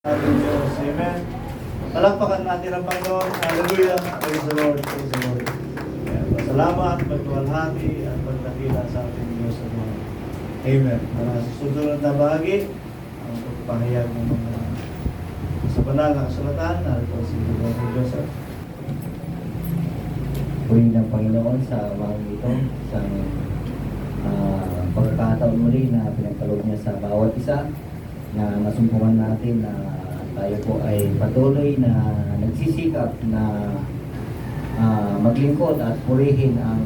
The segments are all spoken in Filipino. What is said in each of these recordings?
Ating Diyos. Amen. Palakpakan natin ang Panginoon. Hallelujah. Praise the Lord. Praise the Lord. Ayan. Pasalamat, pagtuwalhati, at pagdakila sa ating Diyos sa mga. Amen. Para sa susunod na bahagi, ang pagpahayag ng mga sa banal na kasulatan, narito si Dr. Joseph. Purihin ng Panginoon sa mga ito, sa pagkakataon muli na pinagkaloob niya sa bawat isa, na masumpungan natin na tayo po ay patuloy na nagsisikap na maglingkod at purihin ang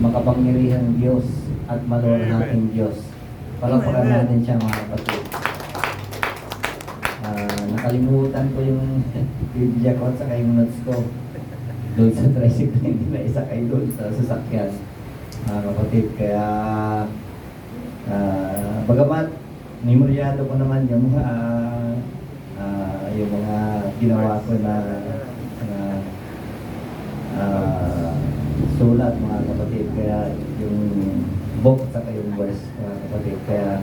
makapangyarihang Diyos at maluwalhating Diyos. Palakpakan natin siya, mga kapatid. Nakalimutan ko yung Biblia ko at saka yung notes ko doon sa tricycle, hindi na isakay doon sa sasakyan, mga kapatid. Kaya bagamat memoryado ko naman yung mga ginawa ko na sulat, mga kapatid. Kaya yung book at saka yung verse, mga kapatid. Kaya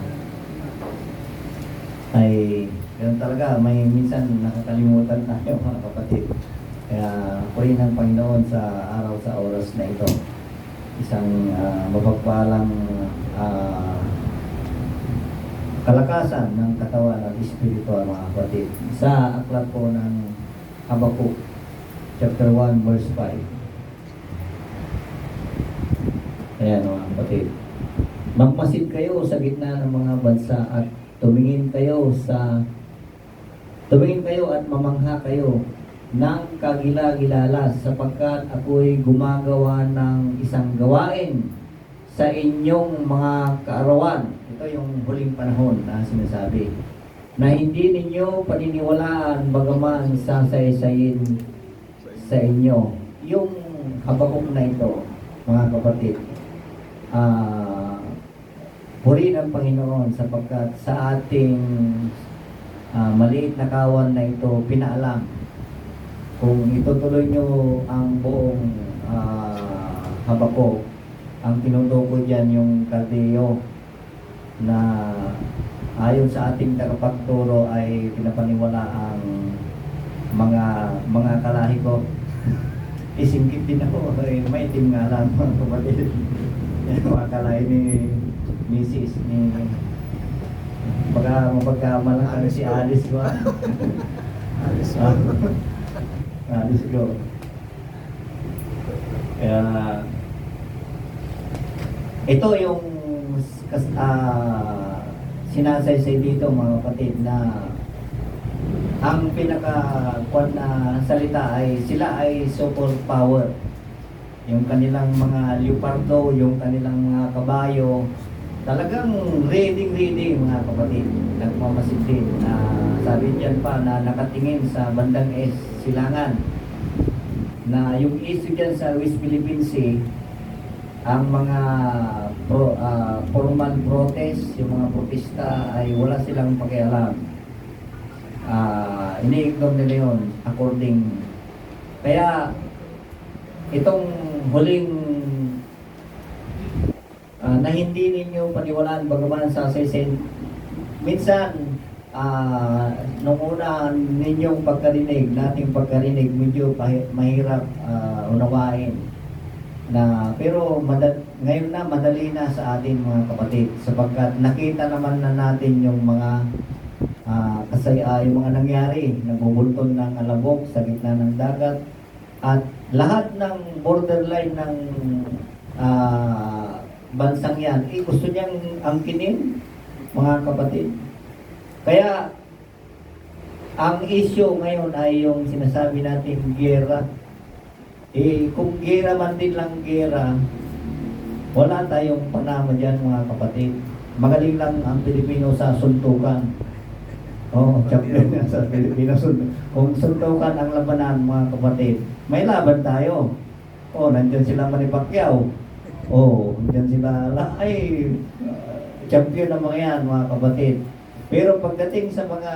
ay ganun talaga, may minsan nakakalimutan tayo, mga kapatid. Kaya purihin ng Panginoon sa araw sa oras na ito. Isang mapagpalang kalakasan ng katawan at espiritual, mga kapatid. Sa aklat po ng Habakuk, chapter 1, verse 5. Ayan, mga kapatid. Magmasid kayo sa gitna ng mga bansa at tumingin kayo at mamangha kayo ng kagila-gilala, sapagkat ako'y gumagawa ng isang gawain sa inyong mga kaarawan. Ito yung huling panahon na sinasabi, na hindi ninyo paniniwalaan bagaman sasaysayin sa inyo. Yung Habakuk na ito, mga kapatid, purihin ang Panginoon sapagkat sa ating maliit na kawan na ito, pinaalam. Kung itutuloy nyo ang buong Habakuk, ang tinutukoy dyan yung Kaldeo, na ayon sa ating tagapagturo ay pinapaniwala ang mga kalahi ko. Isingkit din ako, may itim nga lang, mga kapatid. Mga kalahi ni Mrs. ni baka mapagkamalang si Alice ko. Alice ko. Kaya ito yung sinasaysay dito, mga kapatid, na ang pinaka-kwan na salita ay sila ay super power. Yung kanilang mga leopardo, yung kanilang mga kabayo, talagang ready, mga kapatid. Nagmamasid din. Sabi diyan pa na nakatingin sa bandang silangan, na yung issue dyan sa West Philippine Sea, ang mga formal protest, yung mga protesta ay wala silang pakialam. Ini-ignore nila yun according. Kaya itong huling na hindi ninyo paniwalaan bagaman sasaysayin, minsan nung una ninyong pagkarinig, nating pagkarinig, medyo mahirap unawain. Pero ngayon na madali na sa atin, mga kapatid, sapagkat nakita naman na natin yung mga yung mga nangyari, nagbubulton ng alabok sa gitna ng dagat, at lahat ng borderline ng bansang yan, gusto niyang angkinin, mga kapatid. Kaya ang issue ngayon ay yung sinasabi natin giyera. Kung gera man din lang gera, wala tayong panama dyan, mga kapatid. Magaling lang ang Pilipino sa suntukan. Champion yan sa Pilipino. Kung suntukan ang labanan, mga kapatid, may laban tayo. Nandyan sila Manny Pacquiao. Nandyan sila, champion ng mga yan, mga kapatid. Pero pagdating sa mga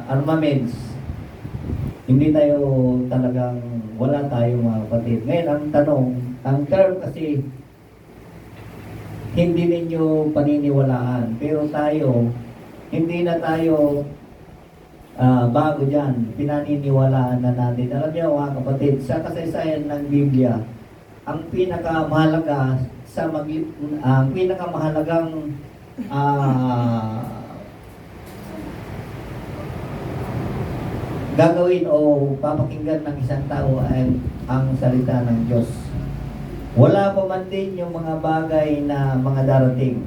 armaments, hindi tayo talagang, wala tayo, mga kapatid. Ngayon, ang tanong, ang term kasi, hindi ninyo paniniwalaan. Pero tayo, hindi na tayo bago dyan, pinaniniwalaan na natin. Alam niyo mga kapatid, sa kasaysayan ng Biblia, ang pinakamahalaga ang pinakamahalagang gagawin o papakinggan ng isang tao ay ang salita ng Diyos. Wala pa man din yung mga bagay na mga darating.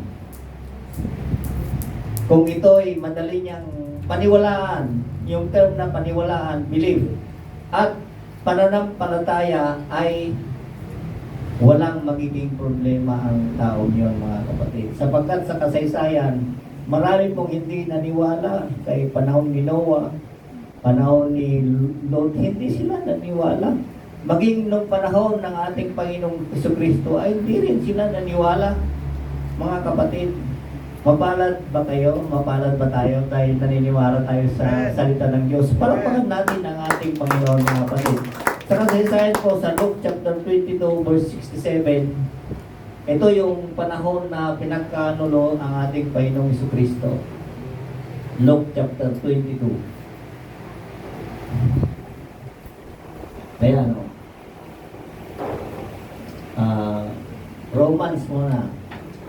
Kung ito'y madali niyang paniwalaan, yung term na paniwalaan, believe, at pananampalataya ay walang magiging problema ang tao niyon mga kapatid. Sapagkat sa kasaysayan, marami pong hindi naniwala kay panahon ni Noah, panahon ni Lot, hindi sila naniwala. Maging nung panahon ng ating Panginoong Jesucristo ay hindi rin sila naniwala. Mga kapatid, mapalad ba kayo? Mapalad ba tayo dahil naniniwala tayo sa salita ng Diyos? Palakpakan natin ang ating Panginoon mga kapatid. Sa kasaysayan po sa Luke chapter 22 verse 67, ito yung panahon na pinagkanulo ang ating Panginoong Jesucristo. Luke chapter 22. Kaya ano? Romans muna.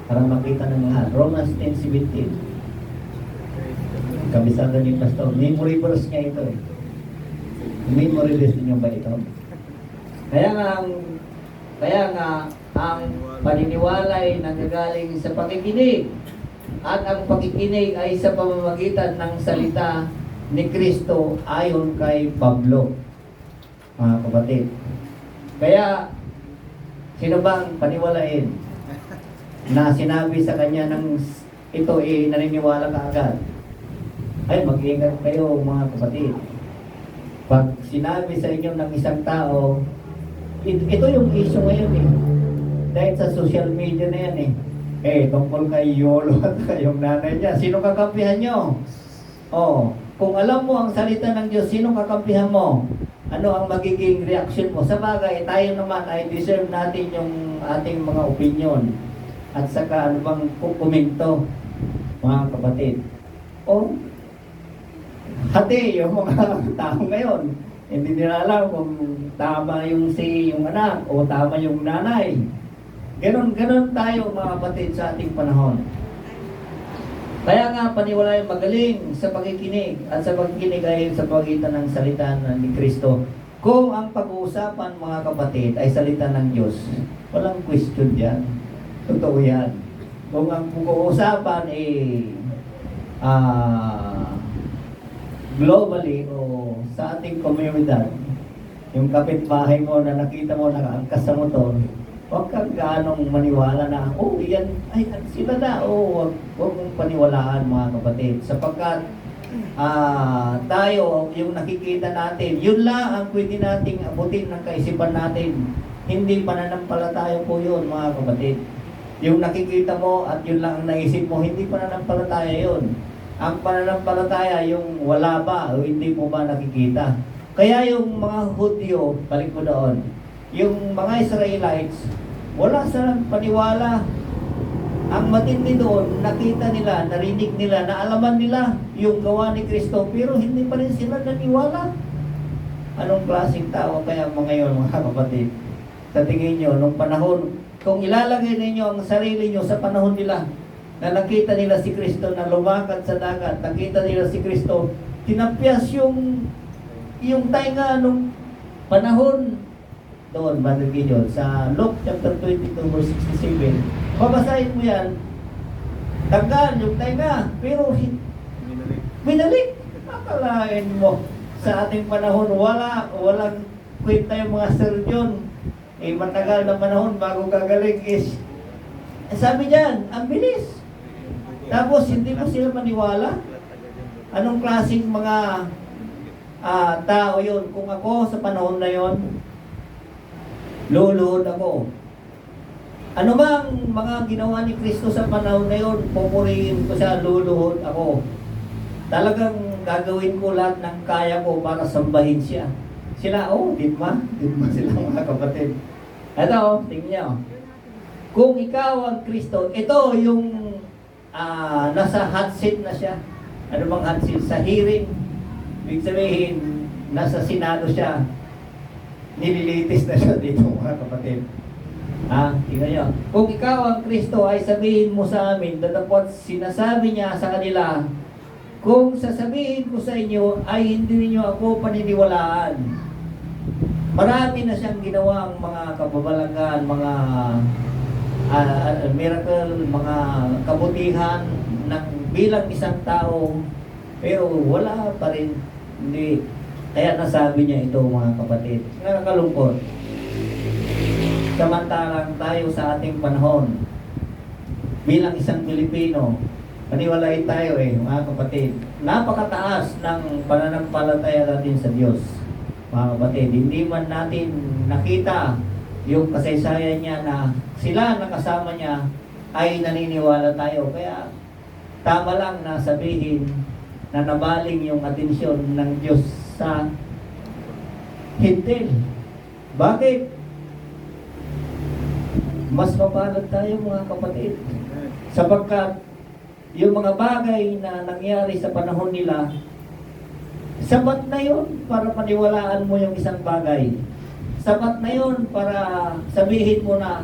Para makita ng lahat. Romans 10:17. Kabisado ni Pastor. Memory verse niya ito eh. Memory verse niyo ba ito? Kaya nga ang paniniwala ay nanggagaling sa pakikinig. At ang pakikinig ay sa pamamagitan ng salita ni Kristo ayon kay Pablo. Mga kapatid. Kaya sino bang paniwalain na sinabi sa kanya ng ito naniniwala ka agad? Ay, mag-iingat kayo mga kapatid. Pag sinabi sa inyo ng isang tao, ito yung issue ngayon eh. Dahil sa social media na yan eh. Tungkol kay Yolo at yung nanay niya. Sino kakampihan nyo? Kung alam mo ang salita ng Diyos, sino kakampihan mo? Ano ang magiging reaction mo? Sa bagay, tayo naman ay deserve natin yung ating mga opinion. At saka ano bang kukomento, mga kapatid. Hati yung mga tao ngayon. Hindi nila alam kung tama yung anak o tama yung nanay. Ganon tayo mga kapatid sa ating panahon. Kaya nga paniwala yung magaling sa pakikinig at sa pakikinig ay sa pagitan ng salita ni Kristo. Kung ang pag-uusapan mga kapatid ay salita ng Diyos, walang question dyan. Totoo yan. Kung ang pag-uusapan ay globally o sa ating komunidad, yung kapitbahay mo na nakita mo nakaangkas sa motor, huwag kang gaanong maniwala na, yan, sila na, huwag mong paniwalaan mga kapatid. Sapagkat tayo, yung nakikita natin, yun lang ang pwede nating abutin ng kaisipan natin. Hindi pananampalataya po yun mga kapatid. Yung nakikita mo at yun lang ang naisip mo, hindi pananampalataya yun. Ang pananampalataya, yung wala ba o hindi mo ba nakikita. Kaya yung mga Hudyo, balik mo doon, yung mga Israelites, wala silang paniwala. Ang matindi doon, nakita nila, narinig nila, naalaman nila yung gawa ni Kristo, pero hindi pa rin sila naniwala. Anong klaseng tao kaya mo ngayon mga kapatid? Sa tingin nyo, nung panahon, kung ilalagay ninyo ang sarili nyo sa panahon nila, na nakita nila si Kristo na lumakad sa dagat, nakita nila si Kristo, tinapyas yung tainga nung panahon doon, Brother Gideon, sa Luke chapter 22 verse 67. Babasahin mo yan, tanggal yung tainga, pero binalik. Akalain mo, sa ating panahon, walang kwenta yung mga surgeon. Matagal na panahon bago gagaling is, sabi dyan, ang bilis. Tapos, hindi mo sila maniwala. Anong klaseng mga tao yun? Kung ako sa panahon na yon, luluhod ako. Ano bang mga ginawa ni Kristo sa panahon na yon, pupurihin ko siya, luluhod ako. Talagang gagawin ko lahat ng kaya ko para sambahin siya. Sila, di ba sila mga kapatid? Ito, tingnan niyo. Kung ikaw ang Kristo, ito yung nasa hot seat na siya. Ano bang hot seat? Sa hearing. Ibig sabihin, nasa Senado siya. Nililitis na siya dito mga kapatid. Tingnan nyo. Kung ikaw ang Kristo ay sabihin mo sa amin, datapot sinasabi niya sa kanila, kung sasabihin ko sa inyo ay hindi niyo ako paniniwalaan. Marami na siyang ginawang mga kababalagan, mga miracle, mga kabutihan ng bilang isang tao, pero wala pa rin. Hindi. Kaya nasabi niya ito mga kapatid. Nakakalungkot. Samantalang tayo sa ating panahon, bilang isang Pilipino, maniwalain tayo mga kapatid. Napakataas ng pananampalataya natin sa Diyos. Mga kapatid, hindi man natin nakita yung kasaysayan niya na sila nakasama niya ay naniniwala tayo. Kaya tama lang na sabihin na nabaling yung atensyon ng Diyos sa hintil. Bakit? Mas mapalad tayo mga kapatid. Sapagkat yung mga bagay na nangyari sa panahon nila, sapat na yun para paniwalaan mo yung isang bagay. Sapat na yun para sabihin mo na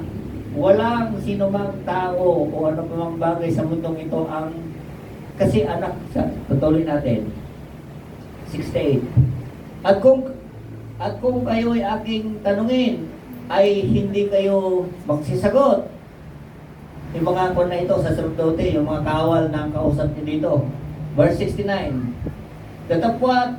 walang sinumang tao o ano pa mang bagay sa mundong ito ang kasi anak sa tutuloy natin. 68. At kung kayo ay aking tanungin, ay hindi kayo magsisagot. Yung mga kon na ito sa sacerdote, yung mga kawal ng kausap niyo dito. Verse 69. Datapwat,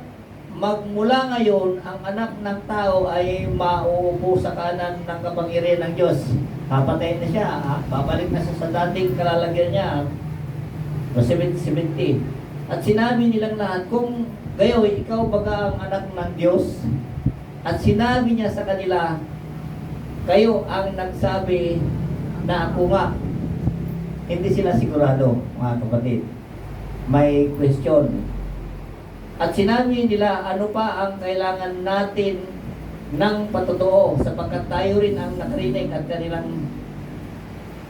magmula ngayon, ang anak ng tao ay mauupo sa kanan ng kapangyarihan ng Diyos. Papatayin na siya, babalik na siya sa dating kalalagyan niya. Verse 70. At sinabi nilang lahat, kung gayo, ikaw baga ang anak ng Diyos? At sinabi niya sa kanila, kayo ang nagsabi na ako nga. Hindi sila sigurado, mga kapatid. May question. At sinabi nila, ano pa ang kailangan natin ng patotoo sapagkat tayo rin ang nakarinig at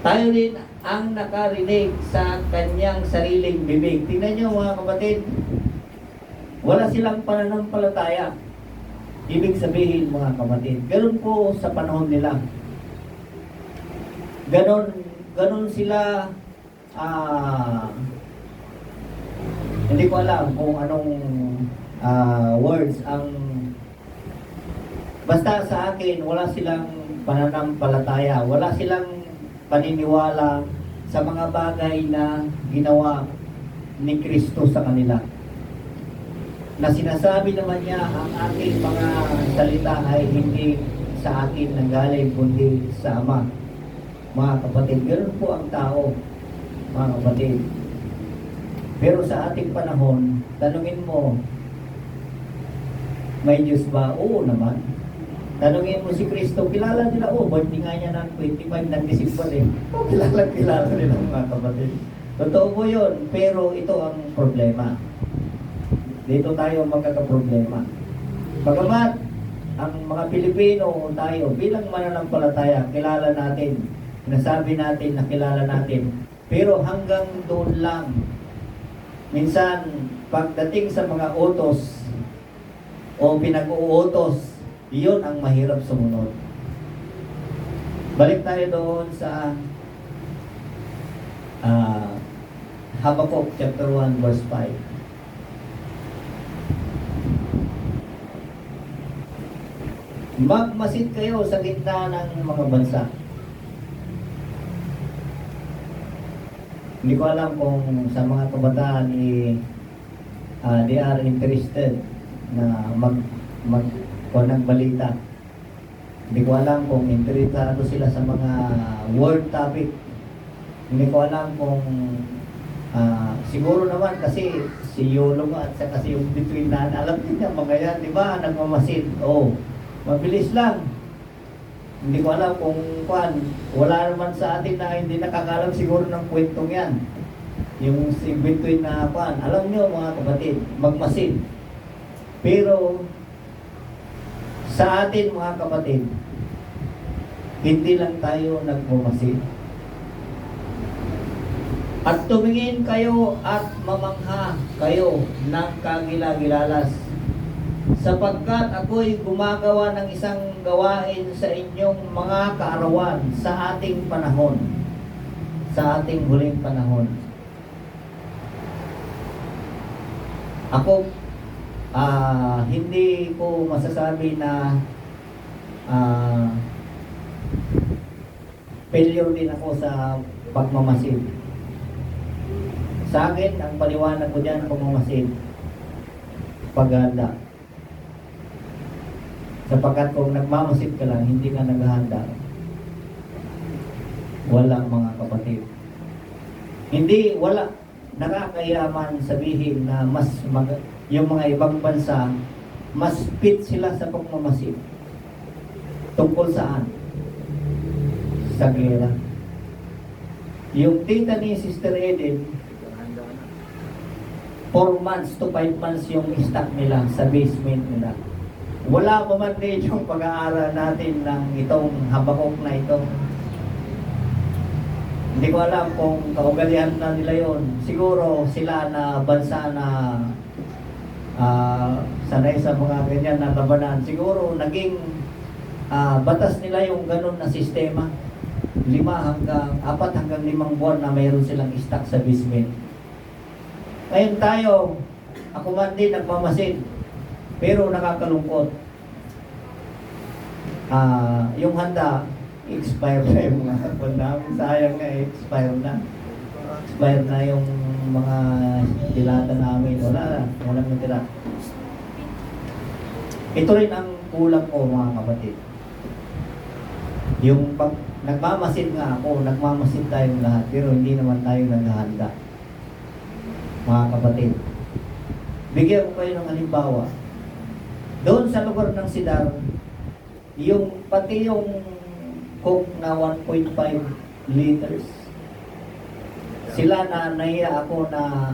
tayo rin ang nakarinig sa kanyang sariling bibig. Tingnan nyo mga kapatid, wala silang pananampalataya. Ibig sabihin mga kapatid, ganun po sa panahon nila. Ganun sila, hindi ko alam kung anong words ang, basta sa akin, wala silang pananampalataya, wala silang paniniwala sa mga bagay na ginawa ni Kristo sa kanila. Na sinasabi naman niya, ang aking mga salita ay hindi sa akin nanggaling kundi sa Ama. Mga kapatid, ganoon po ang tao, mga kapatid. Pero sa ating panahon, tanungin mo, may Diyos ba? Oo naman. Tanungin mo si Kristo, kilala nila, birthday nga niya ng 25 ng December kilala nila mga kapatid. Totoo po yun, pero ito ang problema. Dito tayo magkakaproblema. Bagamat ang mga Pilipino tayo bilang mananampalataya, kilala natin, nasabi natin na kilala natin, pero hanggang doon lang. Minsan, pagdating sa mga utos o pinag-uutos, iyon ang mahirap sumunod. Balik tayo doon sa Habakkuk chapter 1 verse 5. Magmasid kayo sa gitna ng mga bansa. Hindi ko alam kung sa mga kabataan they are interested na ng balita. Hindi ko alam kung interesado sila sa mga world topic. Hindi ko alam kung siguro naman kasi si Yolo at saka si yung between na alam din niya mga yan, di ba? Nagmamasid. Mabilis lang. Hindi ko alam kung wala naman sa atin na hindi nakakalam siguro ng kwentong yan. Yung si between na alam nyo mga kapatid, magmasid. Pero sa atin mga kapatid, hindi lang tayo nagmamasid. At tumingin kayo at mamangha kayo ng kagilagilalas, sapagkat ako'y gumagawa ng isang gawain sa inyong mga kaarawan sa ating panahon, sa ating huling panahon. Ako, hindi ko masasabi na failure din ako sa pagmamasid. Sa akin, ang paliwanag ko dyan, pagmamasid, paghahanda. Sapagkat kung nagmamasid ka lang, hindi ka naghahanda, walang mga kapatid. Hindi, wala, nakakayaman sabihin na yung mga ibang bansa, mas fit sila sa pagmamasid. Tungkol saan? Sa gera. Yung tita ni Sister Eden, 4 months to 5 months yung stock nila sa basement nila. Wala pa man din yung pag-aaral natin ng itong Habakuk na ito. Hindi ko alam kung kaugalian na nila yon. Siguro sila na bansa na sanay sa mga ganyan na labanan. Siguro naging batas nila yung ganun na sistema. 4 hanggang 5 buwan na mayroon silang stock sa basement. Ngayon tayo, ako man din nagmamasid, pero nakakalungkot. Yung handa, expire na yung mga hapon namin. Sayang na, expire na. Expire na yung mga dilata namin. Walang natira. Ito rin ang kulang ko, mga kapatid. Yung pag nagmamasid nga ako, nagmamasid tayong lahat, pero hindi naman tayo naghahanda. Mga kapatid, bigyan ko kayo ng halimbawa. Doon sa lugar ng Sidar, yung pati yung Coke na 1.5 liters, sila na naiya ako na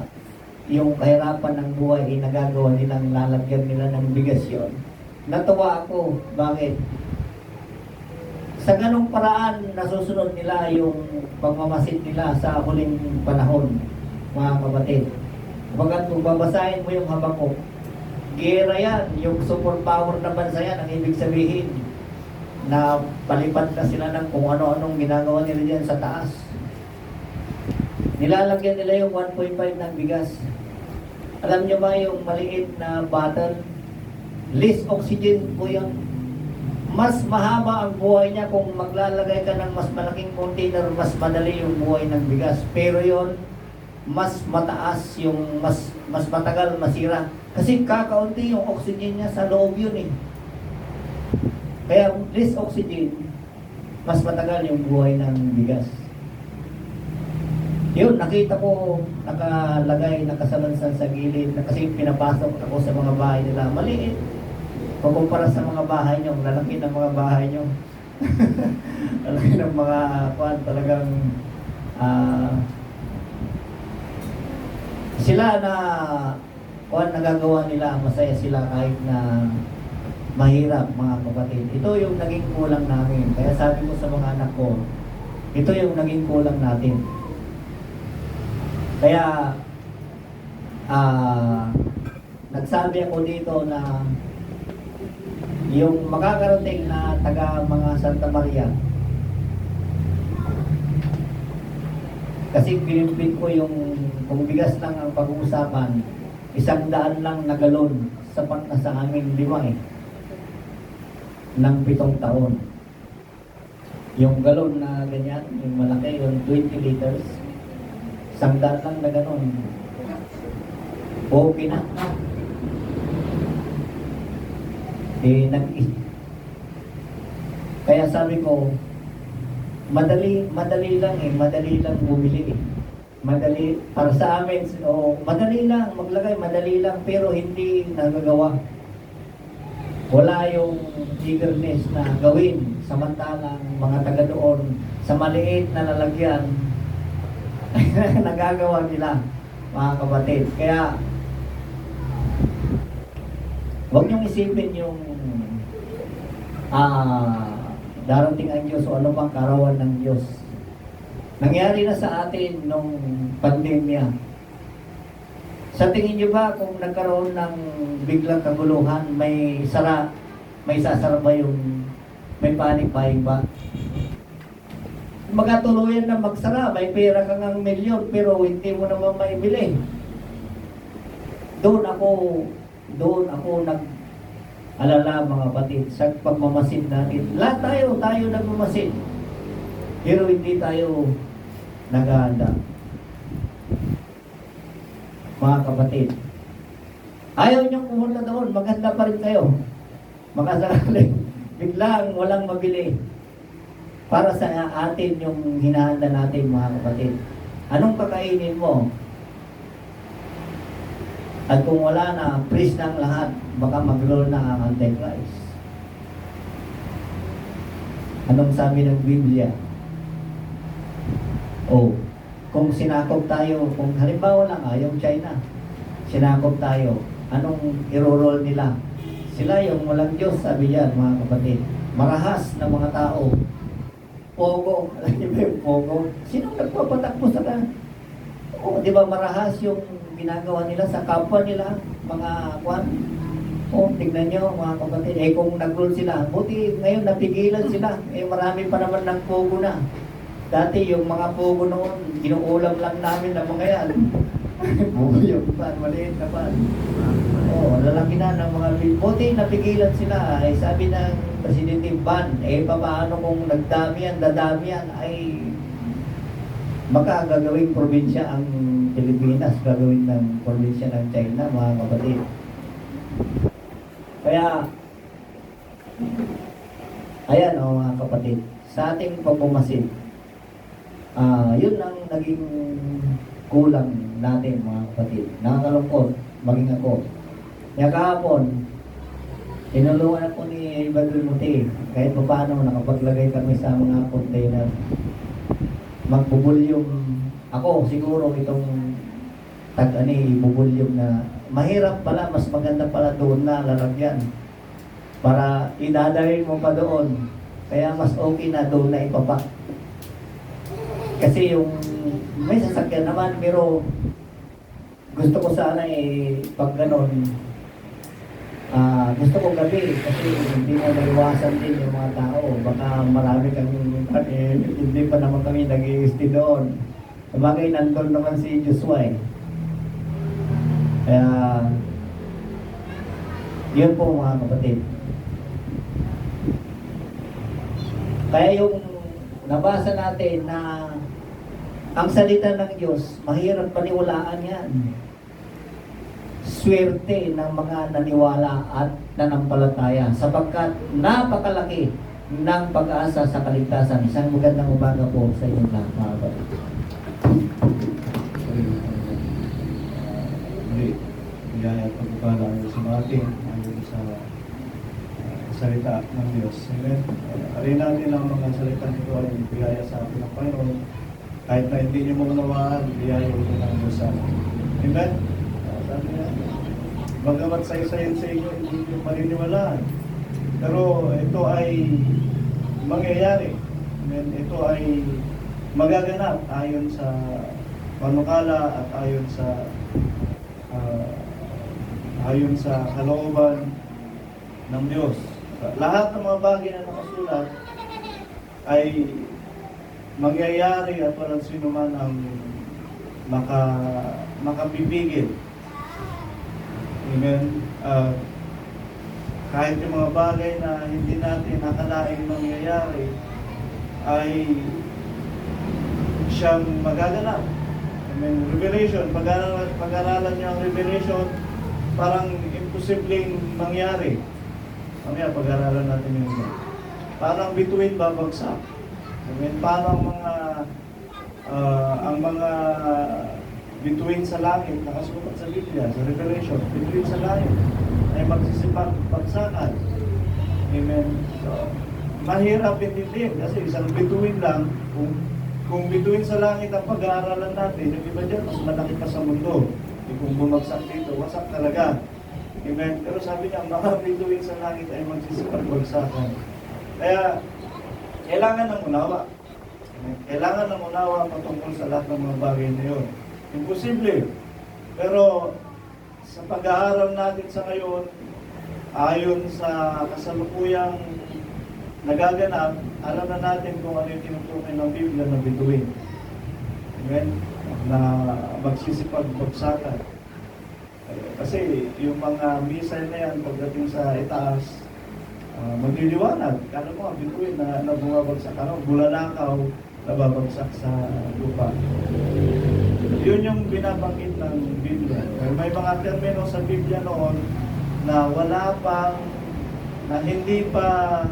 yung kahirapan ng buhay ay nagagawa nilang lalagyan nila ng bigas yun. Natuwa ako. Bakit? Sa ganong paraan, nasusunod nila yung pagmamasid nila sa huling panahon, mga kapatid. Pagkat kung babasahin mo yung Habakuk, gera yan, yung superpower na bansa yan, ang ibig sabihin na palipad na sila ng kung ano-anong ginagawa nila dyan sa taas. Nilalagyan nila yung 1.5 ng bigas. Alam nyo ba yung maliit na bottle? Least oxygen po yun. Mas mahaba ang buhay niya kung maglalagay ka ng mas malaking container, mas madali yung buhay ng bigas. Pero yon mas mataas yung mas matagal masira. Kasi kakaunti yung oxygen niya sa loob yun eh. Kaya less oxygen, mas matagal yung buhay ng bigas. Yun, nakita ko nakalagay, nakasalansan sa gilid, na kasi pinapasok ako sa mga bahay nila. Maliit. Kumpara sa mga bahay nyo, lalaki ng mga bahay nyo. Lalaki ng mga talagang sila na nagagawa nila, masaya sila kahit na mahirap, mga kapatid. Ito yung naging kulang namin. Kaya sabi ko sa mga anak ko, ito yung naging kulang natin. Kaya nagsabi ako dito na yung makakarating na taga mga Santa Maria, kasi pinimpin ko yung kung bigas lang ang pag-uusapan, 100 lang na galon, sapat na sa amin 5 ng 7 taon. Yung galon na ganyan, yung malaki, yung 20 liters, 100 lang na ganon. Okay na. Kaya sabi ko, madali lang bumili eh. Madali, para sa amin, madali lang, maglagay, madali lang, pero hindi nagagawa. Wala yung eagerness na gawin, samantalang mga taga doon, sa maliit na lalagyan, nagagawa nila, mga kapatid. Kaya, huwag niyong isipin yung darating ang Diyos o ano bang karawan ng Diyos. Nangyari na sa atin nung pandemya. Sa tingin niyo ba kung nagkaroon ng biglang kaguluhan, may sasara ba yung may panic buying ba? Magkatuluyan na magsara, may pera kang ng milyon pero hindi mo naman maibili. Doon ako nag-alala mga kapatid sa pagmamasid natin. Lahat tayo nagmamasid. Pero hindi tayo naghahanda. Mga kapatid, ayaw niyong pumunta doon, maganda pa rin kayo. Makasakali, biglang walang mabili. Para sa atin yung hinahanda natin mga kapatid. Anong kakainin mo? At kung wala na, freeze na ang lahat, baka mag-roll na ang Antichrist. Anong sabi ng Biblia? Kung sinakop tayo, kung halimbawa lang yung China, sinakop tayo, anong iro-roll nila? Sila yung walang Diyos, sabi yan mga kapatid. Marahas na mga tao. Pogo, alam niyo ba yung pogo? Sinong nagpapatakbo sa di ba marahas yung ginagawa nila sa kapwa nila, mga kwan? Tignan nyo mga kapatid, kung nag-roll sila, buti ngayon napigilan sila, marami pa naman ng pogo na. Dati yung mga pogo noon, ginuulam lang namin ng mga yan. Pogo yung pan, maliit na pan. Lalaki na ng mga buti napigilan sila. Sabi ng Presidente Ban, paano kung nagdami yan, dadami yan, ay baka gagawing probinsya ang Pilipinas, gagawin ng probinsya ng China, mga kapatid. Kaya, ayan mga kapatid, sa ating pagpumasid, yun ang naging kulang natin mga kapatid. Nakakalungkot, maging ako. Kaya kahapon, tinulungan ako ni Badul Muti, kahit pa paano nakapaglagay kami sa mga container. Magbubulyong ako siguro itong bubulyong na mahirap pala, mas maganda pala doon na lalagyan para idadalhin mo pa doon, kaya mas okay na doon na ipapak. Kasi yung may sasakyan naman, pero gusto ko sana pag ganon, gusto ko gabi kasi hindi mo maiwasan din yung mga tao. Baka marami kang hindi pa naman kami nag-i-stay doon. Sabagay, nandun naman si Joshua Kaya, yun po mga kapatid. Kaya yung nabasa natin na ang salita ng Diyos, mahirap paniwalaan yan. Swerte ng mga naniwala at nanampalataya sapagkat napakalaki ng pag-asa sa kaligtasan. Isang magandang umaga po sa inyong lahat, mga kapatid. Biyaya at pagpapala ng sa atin ayon sa salita ng Diyos. Amen. Alin natin ang mga salita nito ay biyaya sa atin ng Panginoon. Kahit na hindi niyo maunawaan, biyaya ito ng Diyos sa atin. Amen. Sabi niya, bagamat sa-isayin sa inyo, hindi niyo paniniwalaan. Pero ito ay mangyayari. Amen. Ito ay magaganap ayon sa panukala at ayon sa kalooban ng Diyos. Lahat ng mga bagay na nakasulat ay mangyayari at walang sino man ang makapipigil. Amen. Kahit yung mga bagay na hindi natin nakalaing mangyayari ay siyang magaganap. Amen. Revelation, pag-aralan niyo ang Revelation, parang imposibleng mangyari. Mamaya pag-aralan natin yun. Parang bituin babagsak. Amen. Parang ang mga bituin sa langit, nakasulat sa Biblia, sa Revelation, bituin sa langit ay magsisipag-bagsakan. Amen. So, mahirap intindihin kasi isang bituin lang, kung bituin sa langit ang pag-aaralan natin, yung iba dyan, mas malaki pa sa mundo. Kung bumagsak dito, wasak talaga. Amen. Pero sabi niya, mga bituin sa langit ay magsisipag-bagsakan. Kaya, kailangan ng unawa. Kailangan ng unawa patungkol sa lahat ng mga bagay na yun. Imposible. Pero sa pag-aaral natin sa ngayon, ayon sa kasalukuyang nagaganap, alam na natin kung ano yung tinutukoy ng Biblia na bituin. Amen? Na magsisipag-bagsakan. Kasi yung mga missile na yan, pagdating sa itaas, magliliwanag. Kala mo, bituin na bumabagsak. Bulalakaw, nababagsak sa lupa. Yun yung binabanggit ng Biblia. May mga termino sa Biblia noon na wala pang, na hindi pa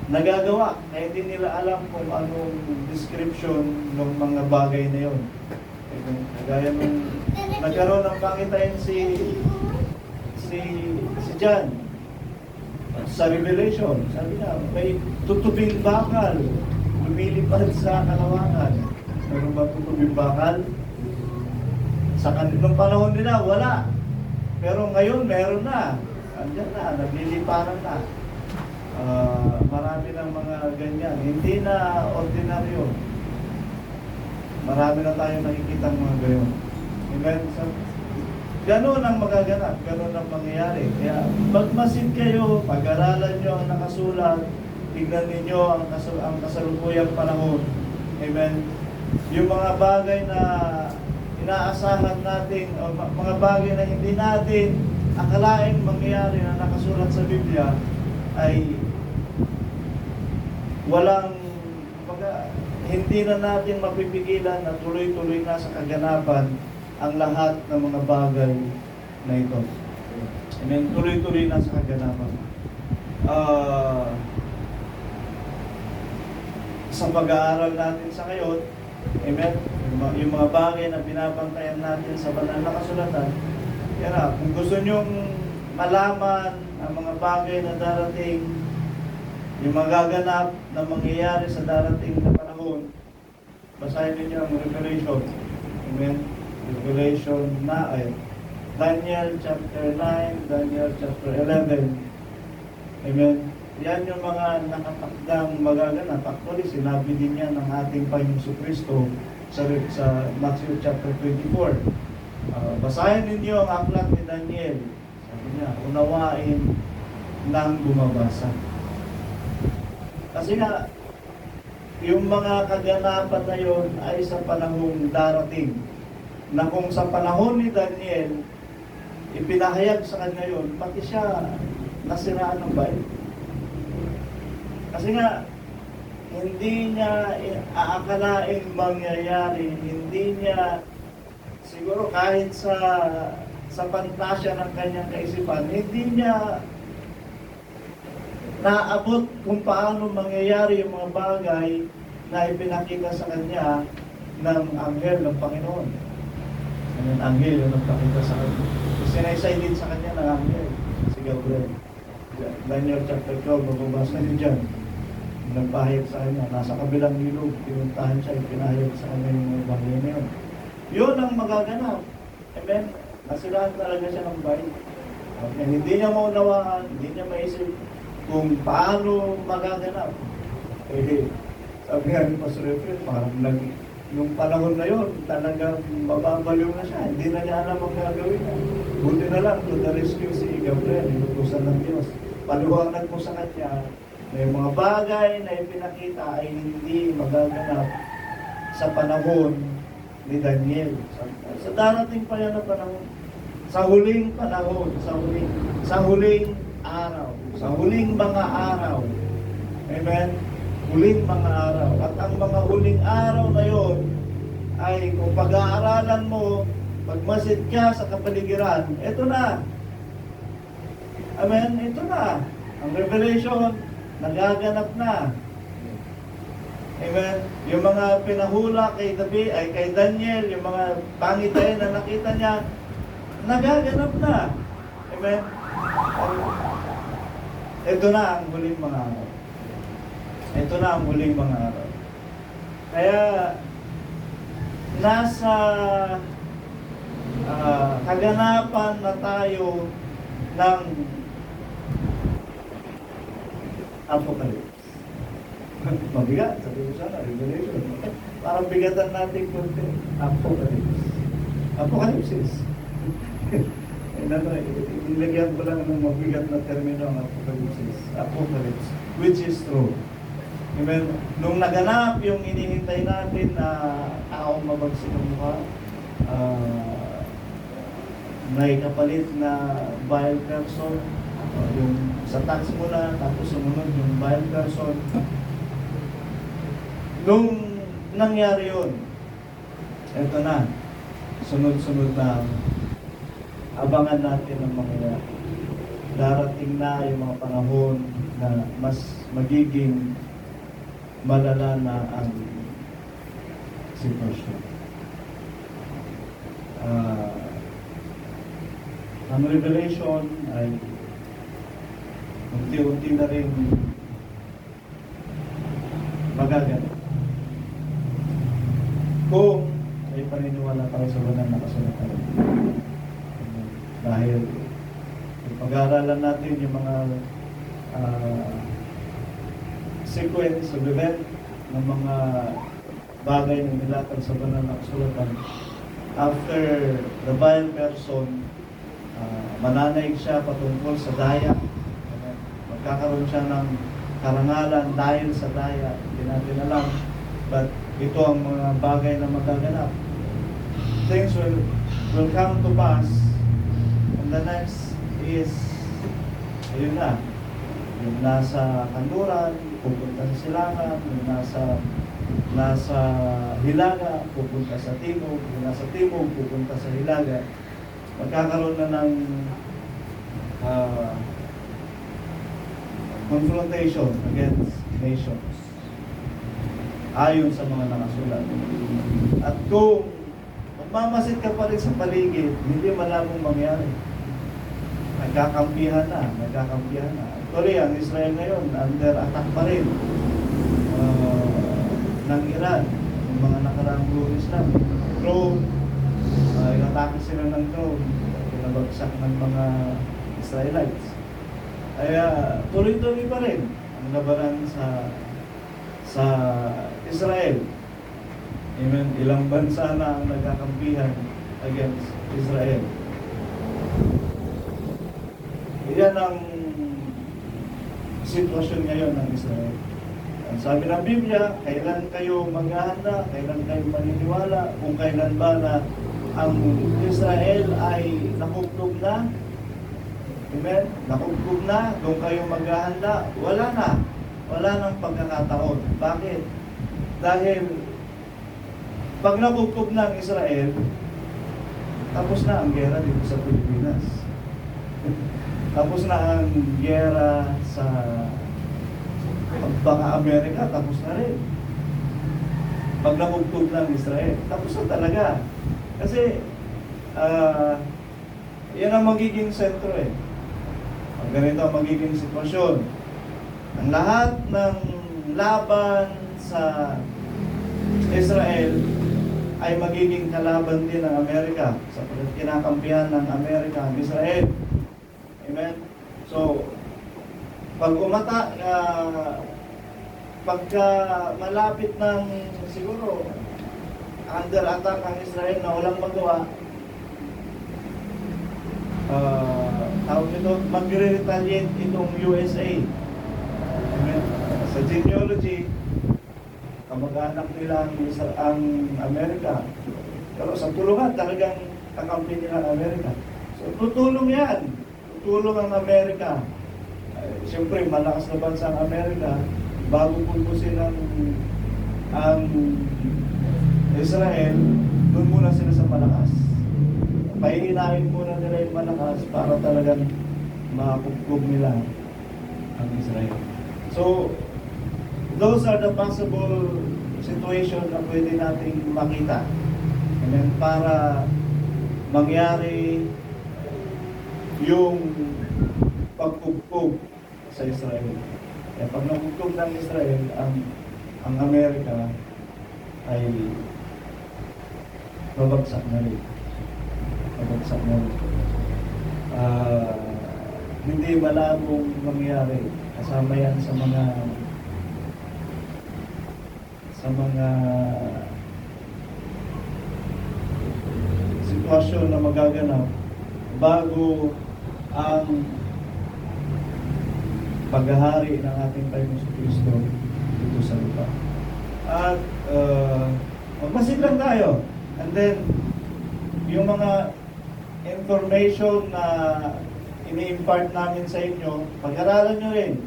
nagagawa. Kaya hindi nila alam kung anong description ng mga bagay na yun. Kagaya nung nagkaroon ng pangitain si John sa Revelation. Sabi niya, may tutubing bakal lumilipad sa kalawakan. Meron ba tutubing bakal? Sa kanilang panahon nila, wala. Pero ngayon, meron na. Andiyan na, nagliliparan na. Marami ng mga ganyan. Hindi na ordinaryo. Marami na tayong nakikita mga gayon. Amen? So, ganun ang magaganap. Ganun ang mangyayari. Kaya, magmasid kayo, pag-aralan nyo ang nakasulat, tignan ninyo ang kasalukuyang panahon. Amen? Yung mga bagay na inaasahan natin, o mga bagay na hindi natin akalain mangyayari na nakasulat sa Biblia, ay walang, hindi na natin mapipigilan na tuloy-tuloy na sa kaganapan ang lahat ng mga bagay na ito. Amen? Tuloy-tuloy na sa kaganapan. Sa pag-aaral natin sa ngayon, amen, yung mga bagay na binabantayan natin sa banal na kasulatan, kaya kung gusto nyong malaman ang mga bagay na darating, yung magaganap na mangyayari sa darating na panahon, basahin ninyo ang Revelation. Amen? Revelation na ay Daniel chapter 9, Daniel chapter 11. Amen? Yan yung mga nakatakdang magaganap. Actually, sinabi din yan ng ating Panginoong Jesucristo sa Matthew chapter 24. Basahin ninyo ang aklat ni Daniel. Sabi niya, unawain ng bumabasa. Kasi nga, yung mga kaganapan na yun ay sa panahong darating. Na kung sa panahon ni Daniel, ipinahayag sa kanya yun, pati siya nasiraan ng bayan. Kasi nga, hindi niya aakalaing mangyayari, hindi niya, siguro kahit sa pantasya ng kanyang kaisipan, hindi niya naabot kung paano mangyayari yung mga bagay na ipinakita sa kanya ng anghel ng Panginoon. Ang anghel yung nagpakita sa kanya. Sinaysay din sa kanya ng anghel, si Gabriel. Daniel chapter 12, mababasa niyo dyan. Nagpahayag sa kanya, nasa kabilang ilog, pinuntahan siya, ipinahayag sa kanya yung mga bagay na yun. Yun ang magaganap. Amen? Nasilahan talaga siya ng bayan. Okay. Hindi niya maunawaan, hindi niya maisip kung paano magaganap. Sabi nga ni Pastor Efren, parang nung panahon na yun, talagang mababaliw na siya. Hindi na niya alam ang gagawin niya. Buti na lang, to the rescue si Gabriel, inutusan ng Diyos. Paliwanag mo sa kanya, may mga bagay na ipinakita ay hindi magaganap sa panahon ni Daniel. Sa darating pa yan na panahon, sa huling panahon, sa huling araw, sa huling mga araw. Amen? Huling mga araw. At ang mga huling araw na yon ay kung pag-aaralan mo, pagmasid ka sa kapaligiran, ito na. Amen? Ito na. Ang Revelation, nagaganap na. Amen? Yung mga pinahula kay David, ay kay Daniel, yung mga pangitayin na nakita niya, nagaganap na. Amen? Ito na ang huling mga araw. Ito na ang huling mga araw. Kaya, nasa kaganapan na tayo ng Apocalypse. Mabigat, sabi ko sana, Revelation. Parang bigatan natin konti. Apocalypse. Apocalypse. Ilagyan ko lang ng mabigat na termino ang apocalypse. Apocalypse. Which is true. Amen. Nung naganap yung inihintay natin na taong mabagsik ang mukha, may kapalit na vile person, yung sa tax muna, tapos sumunod yung vile person. Nung nangyari yun, eto na, sunod-sunod na, abangan natin ang mga darating na yung mga panahon na mas magiging malala na ang sitwasyon. Ang Revelation ay unti-unti na rin magaganap. Kung ay paniniwala tayo sa banal na kasulatan. Dahil pag-aaralan natin yung mga sequence of event ng mga bagay na nilatag sa banal na kasulatan. After the vile person, mananaig siya patungkol sa daya. Magkakaroon siya ng karangalan dahil sa daya. Hindi natin alam. But ito ang mga bagay na magaganap. Things will come to pass. And the next is, ayun na, yung nasa kanluran, pupunta sa silangan, yung nasa hilaga, pupunta sa timog, yung nasa timog, pupunta sa hilaga. Magkakaroon na ng confrontation against nations ayon sa mga nakasulat. At kung magmamasid ka pa rin sa paligid, hindi malamang mangyari. Nagkakampihan na. Actually, ang Israel ngayon, under attack pa rin ng Iran. Yung mga nakaraang lunis lang. Drone, inatake sila ng drone. Pinabagsak ng mga Israelites. Kaya tuloy-tuloy pa rin ang labanan sa Israel. Amen. Ilang bansa na ang nagkakampihan against Israel. Yan ang sitwasyon ngayon ng Israel. Ang sabi ng Biblia, kailan kayo maghahanda, kailan kayo maniniwala, kung kailan ba na ang Israel ay nakuklog na. Amen? Nakuklog na, kung kayo maghahanda, wala na. Wala nang pagkakataon. Bakit? Dahil pag nakuklog na ang Israel, tapos na ang gera dito sa Pilipinas. Tapos na ang gera sa Amerika, tapos na rin. Pag nakuklog na ang Israel, tapos na talaga. Kasi, yan ang magiging sentro eh. Pag ganito ang magiging sitwasyon. Ang lahat ng laban sa Israel ay magiging kalaban din ng Amerika sapagkat kinakampihan ng Amerika ang Israel. Amen? So, pagka malapit ng siguro under attack ang Israel na walang magawa, tawag nito, magre-retaliate itong USA. Amen? Sa genealogy, kamag-anak nila ang Amerika. Pero sa tulungan, talagang kakampi nila ang Amerika. So, tutulong yan. Tutulong ang Amerika. Siyempre, malakas na bansa ang Amerika. Bago pulbusin ang Israel, doon muna sila sa malakas. Pahihinahin muna nila yung malakas para talagang makapugpog nila ang Israel. So, those are the possible situation na pwede nating makita. And then, para mangyari yung pagpugpog sa Israel. Kaya pag napugpog ng Israel, ang Amerika ay babagsak na rin. Babagsak na rin. Hindi malabong mangyari. Kasama yan sa mga sa mga sitwasyon na magaganap bago ang paghahari ng ating Panginoon Kristo dito sa lupa. At magmasid lang tayo. And then, yung mga information na ini-impart namin sa inyo, pag-aralan nyo rin.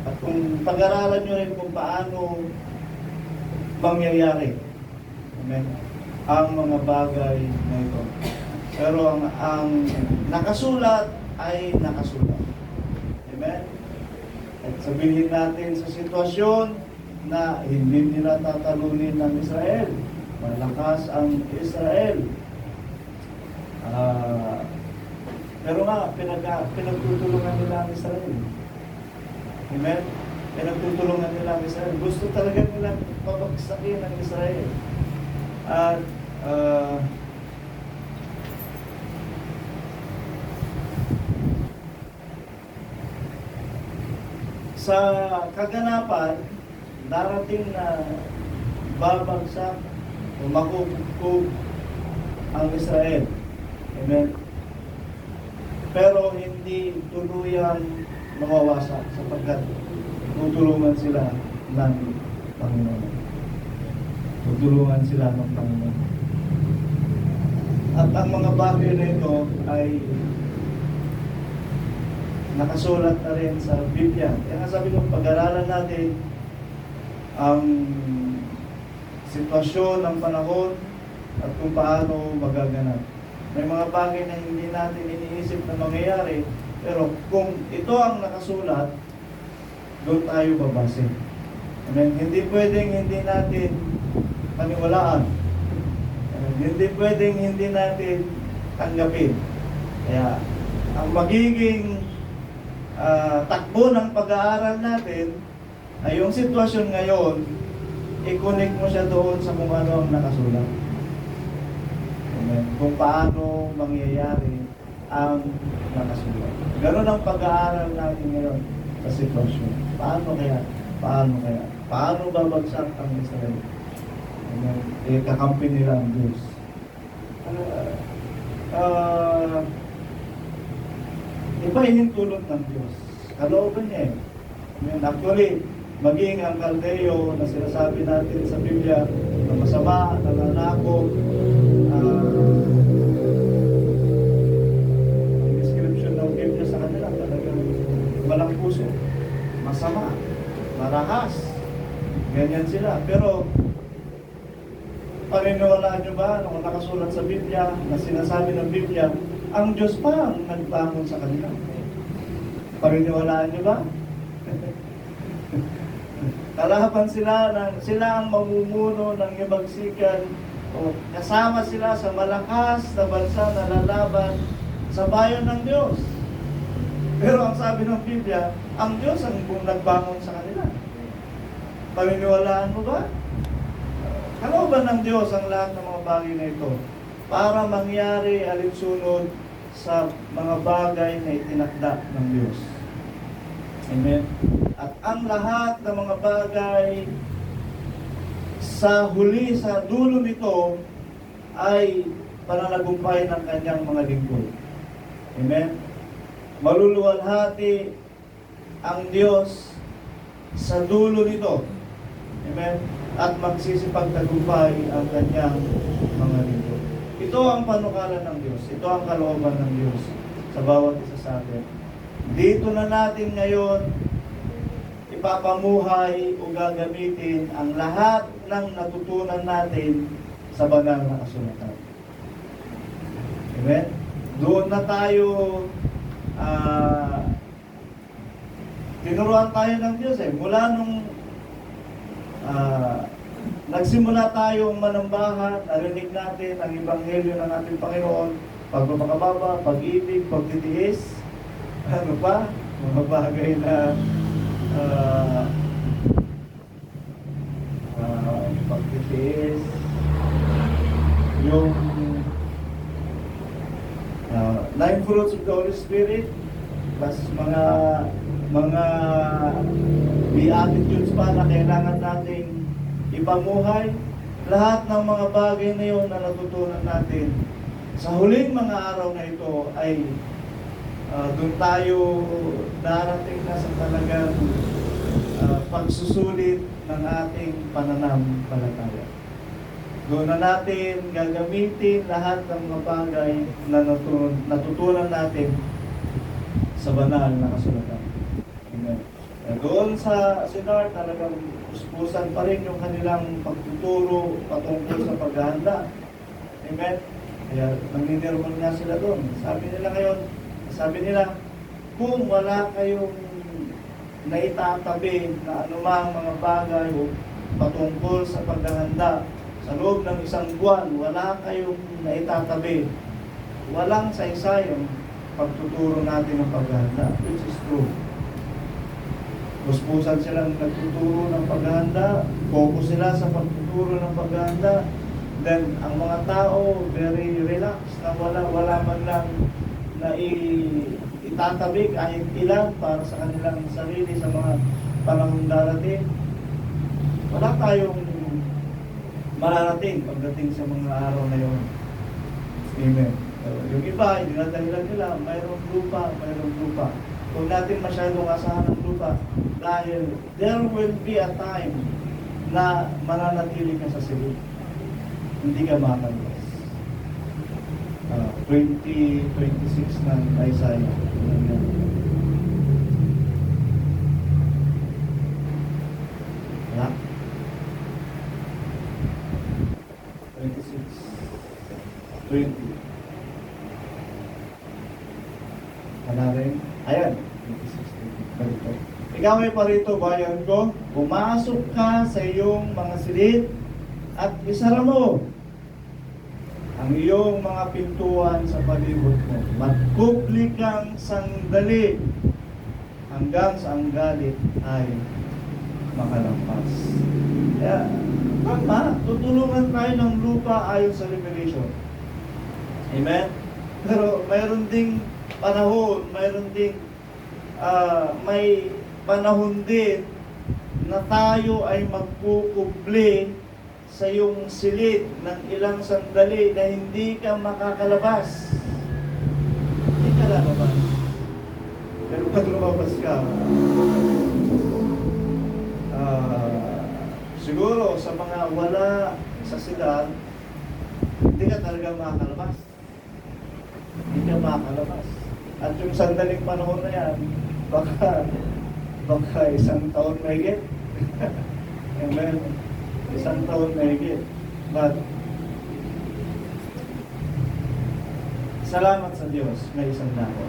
At kung pag-aralan nyo rin kung paano mangyayari. Amen. Ang mga bagay na ito. Pero ang nakasulat ay nakasulat. Amen. At sabihin natin sa sitwasyon na hindi nila tatalunin ng Israel. Malakas ang Israel. Pero nga, pinagtutulungan nila ang Israel. Amen? Pinagtutulungan nila ang Israel. Gusto talaga nila pabagsakin ang Israel. At sa kaganapan, darating na babagsak o makukupkub ang Israel. Amen? Pero hindi tuluyang mawawasak sapagkat tutulungan sila ng Panginoon. Tutulungan sila ng Panginoon. At ang mga bagay na ito ay nakasulat na rin sa Biblia. Kaya sabi ko, pag-aralan natin ang sitwasyon ng panahon at kung paano magaganap. May mga bagay na hindi natin iniisip na mangyayari, pero kung ito ang nakasulat, doon tayo babase. Amen. Hindi pwedeng hindi natin paniwalaan. Amen. Hindi pwedeng hindi natin tanggapin. Kaya, ang magiging takbo ng pag-aaral natin ay yung sitwasyon ngayon, i-connect mo siya doon sa kung ano ang nakasulat. Amen. Kung paano mangyayari ang nakasulat. Ganon ang pag-aaral natin ngayon sa sitwasyon. Paano kaya? Paano kaya? Paano babagsak ang Israel? Amen. Kakampi nila ang Diyos. Iba hinintulot ng Diyos. Kalooban niya eh. Amen. Actually, maging ang Kaldeo na sinasabi natin sa Biblia na masama, nananakot, ang description ng Biblia sa kanila talagang walang puso, masama, marahas, ganyan sila. Pero paniniwalaan nyo ba nung nakasulat sa Biblia na sinasabi ng Biblia, ang Diyos pa ang nagbangon sa kanila? Paniniwalaan nyo ba? Kalaban sila ang mamumuno ng ibagsikan o kasama sila sa malakas na bansa na lalaban sa bayan ng Diyos. Pero ang sabi ng Biblia, ang Diyos ang nagbangon sa kanila. Paniniwalaan mo ba? Kalooban ng Diyos ang lahat ng mga bagay na ito para mangyari alinsunod sa mga bagay na itinakda ng Diyos. Amen. At ang lahat ng mga bagay sa huli, sa dulo nito ay pananagumpay ng kanyang mga lingkod. Amen. Maluluwalhati ang Diyos sa dulo nito. Amen. At magsisipagtagumpay ang kanyang mga lingkod. Ito ang panukalan ng Diyos. Ito ang kalooban ng Diyos sa bawat isa sa atin. Dito na natin ngayon ipapamuhay o gagamitin ang lahat ng natutunan natin sa banal na kasulatan. Amen? Doon na tayo tinuruan tayo ng Diyos eh. Mula nung nagsimula tayong manambahan, narinig natin ang ebanghelyo ng ating Panginoon, pagpapakababa, pag-ibig, pagtitiis, ano pa, mga bagay na pagtitiis, yung 9 fruits of the Holy Spirit, plus mga beatitudes pa na kailangan nating ipamuhay. Lahat ng mga bagay na yun na natutunan natin sa huling mga araw na ito ay doon tayo darating na sa talagang pagsusulit ng ating pananampalataya. Doon na natin gagamitin lahat ng mga bagay na natutunan natin sa banal na kasulatan. Amen. Doon sa Sinar, talagang puspusan pa rin yung kanilang pagtuturo patungkol sa paghahanda. Amen. Kaya nanginirman nga sila doon. Sabi nila, kung wala kayong naitatabi na anumang mga bagay o patungkol sa paghahanda sa loob ng isang buwan, wala kayong naitatabi, walang saysayang pagtuturo natin ng paghahanda, which is true. Puspusan silang nagtuturo ng paghahanda, focus sila sa pagtuturo ng paghahanda, then ang mga tao very relaxed na wala man lang na itatabi kahit ilan para sa kanilang sarili sa mga panahon darating. Wala tayong mararating pagdating sa mga araw na yun. Amen. Yung iba, dinadahilan nila, mayroong lupa. Huwag natin masyadong asahan ng lupa dahil there will be a time na mananatili ka sa silid. Hindi ka makalabas. 2026 ng Isaiah. Wala? 26, 20. Wala rin? Ayan. 26, 20. Ikaw ay parito, bayan ko. Pumasok ka sa iyong mga silid at isara mo ang iyong mga pintuan sa palibot mo. Magkupli kang sandali hanggang sa ang galit ay makalampas. Kaya, tama, tutulungan tayo ng lupa ayon sa Revelation. Amen? Pero mayroon ding panahon, may panahon din na tayo ay magkukubli sa iyong silid ng ilang sandali na hindi ka makakalabas. Hindi ka lalabas. Pero pag lumabas ka, siguro sa mga wala sa sidad, hindi ka talaga makakalabas. Hindi ka makakalabas. At yung sandaling panahon na yan, baka isang taon may higit. Amen. Isang taon na higit. But, salamat sa Diyos, may isang dako.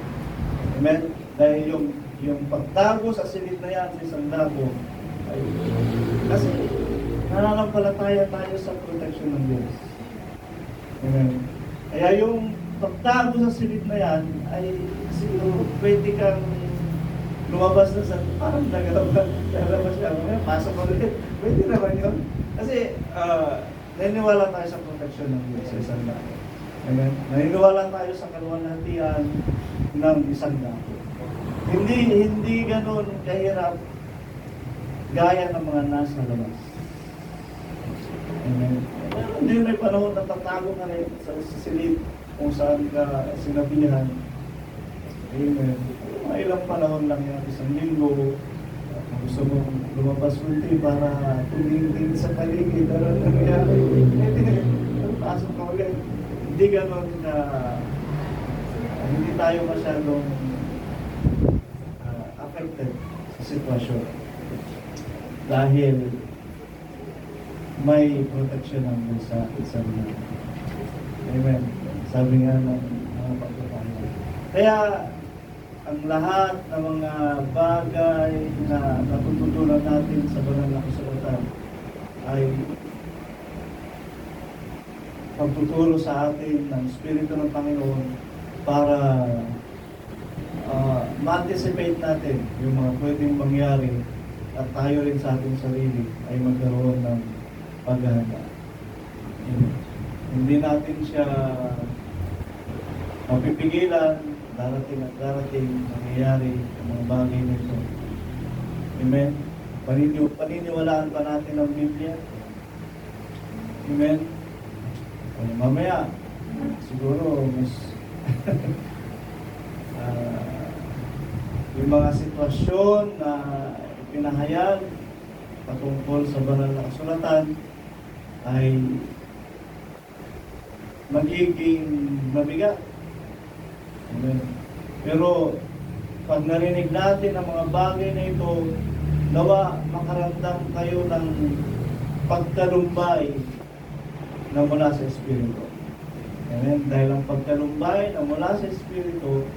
Amen? Dahil yung pagtago sa silid na yan sa isang dako, ay, kasi nananampalataya tayo sa protection ng Diyos. Amen? Kaya yung pagtago sa silid na yan, ay siguro pwede kang lumabas na sa, parang nagalabas siya, pasok ko ulit. Pwede naman yun. Kasi, naniniwala tayo sa protection ng Diyos sa isang dako. Amen? Naniniwala tayo sa kaluwalhatian ng isang dako. Hindi ganun kahirap gaya ng mga nasa labas. Amen? Hindi may panahon na tatago ka rin sa silid kung saan ka sinabihan. Amen. Mga ilang panahon lang yan, isang linggo. Kung gusto mo lumabas ulit para tumingin sa paligid, ano nangyari? Pasok ka ulit. Hindi ganun na hindi tayo masyadong affected sa sitwasyon. Dahil may protection ng Diyos sa isang mga. Amen. Sabi nga ng mga pagpapahala. Kaya, ang lahat ng mga bagay na natututunan natin sa banal na kasulatan ay pagtuturo sa atin ng Espiritu ng Panginoon para ma-anticipate natin yung mga pwedeng mangyari at tayo rin sa ating sarili ay magkaroon ng paghahanda. Hindi natin siya mapipigilan, darating at darating, nangyayari ang mga bagay nito. Amen? Paniniwalaan pa natin ang Biblia. Amen? Mamaya, siguro, mas yung mga sitwasyon na ipinahayag patungkol sa banal na kasulatan ay magiging mabigat. Amen. Pero pag narinig natin ang mga bagay na ito, nawa makaramdam kayo ng pagtalumbay na mula sa Espiritu. Amen. Dahil ang pagtalumbay na mula sa Espiritu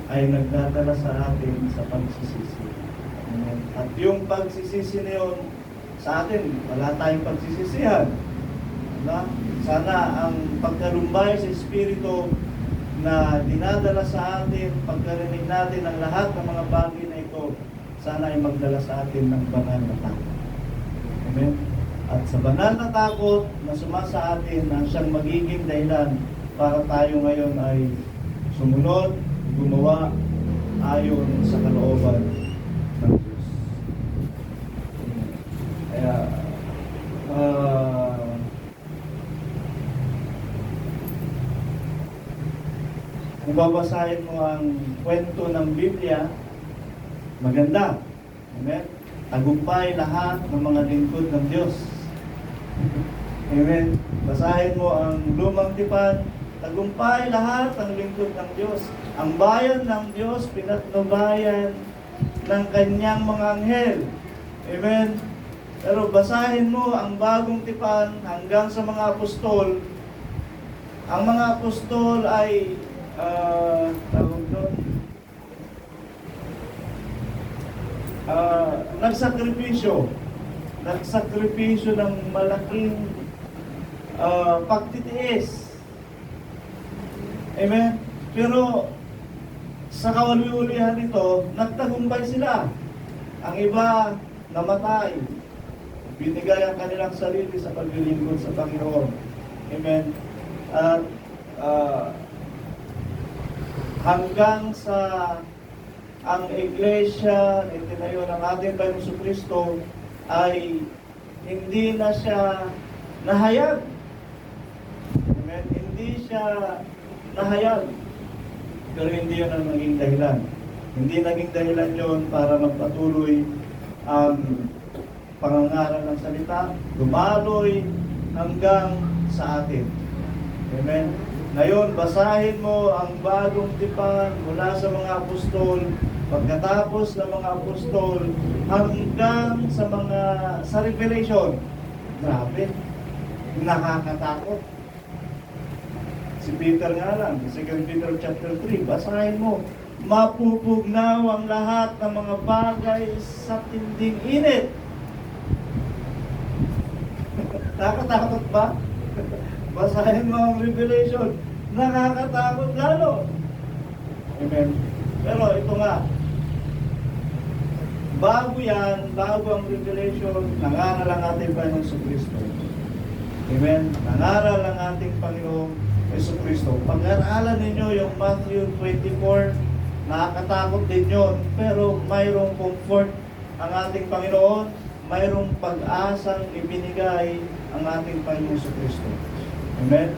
ay nagdadala sa atin sa pagsisisi. Amen. At yung pagsisisi na yun, sa atin, wala tayong pagsisisihan. Diba? Sana ang pagtalumbay sa Espiritu na dinadala sa atin, pagkarinig natin ang lahat ng mga bagay na ito, sana ay magdala sa atin ng banal na takot. Amen? At sa banal na takot na sumasa atin na siyang magiging dahilan para tayo ngayon ay sumunod, gumawa ayon sa kalooban ng Diyos. Kaya, kung babasahin mo ang kwento ng Biblia, maganda. Amen? Tagumpay lahat ng mga lingkod ng Diyos. Amen? Basahin mo ang Lumang Tipan, tagumpay lahat ng lingkod ng Diyos. Ang bayan ng Diyos, pinatnubayan ng kanyang mga anghel. Amen? Pero basahin mo ang Bagong Tipan hanggang sa mga apostol. Ang mga apostol ay tawag doon, nagsakripisyo ng malaking pagtitiis. Amen? Pero sa kauli-ulihan nito, nagtagumpay sila. Ang iba namatay. Binigay ang kanilang sarili sa paglilingkod sa Panginoon. Amen? At hanggang sa ang iglesia na itinayo ng ating Panginoon Kristo ay hindi na siya nahayag. Amen? Hindi siya nahayag. Pero hindi yun ang naging dahilan. Hindi naging dahilan yun para magpatuloy ang pangangaral ng salita, dumaloy hanggang sa atin. Amen? Ngayon, basahin mo ang Bagong Tipan mula sa mga apostol, pagkatapos ng mga apostol, hanggang sa Revelation. Grabe, nakakatakot. Si Peter nga lang, 2 Peter chapter 3, basahin mo. Mapupugnaw ang lahat ng mga bagay sa tinding init. Nakakatakot ba? Basahin mo ang Revelation. Nakakatakot lalo. Amen. Pero ito nga, bago ang Revelation, nangaral ang ating Panginoong Kristo. Amen. Nangaral ang ating Panginoong Kristo. Pag-aralan ninyo yung Matthew 24, nakakatakot din yun. Pero mayroong comfort ang ating Panginoon, mayroong pag-asang ibinigay ang ating Panginoong Kristo. Amen?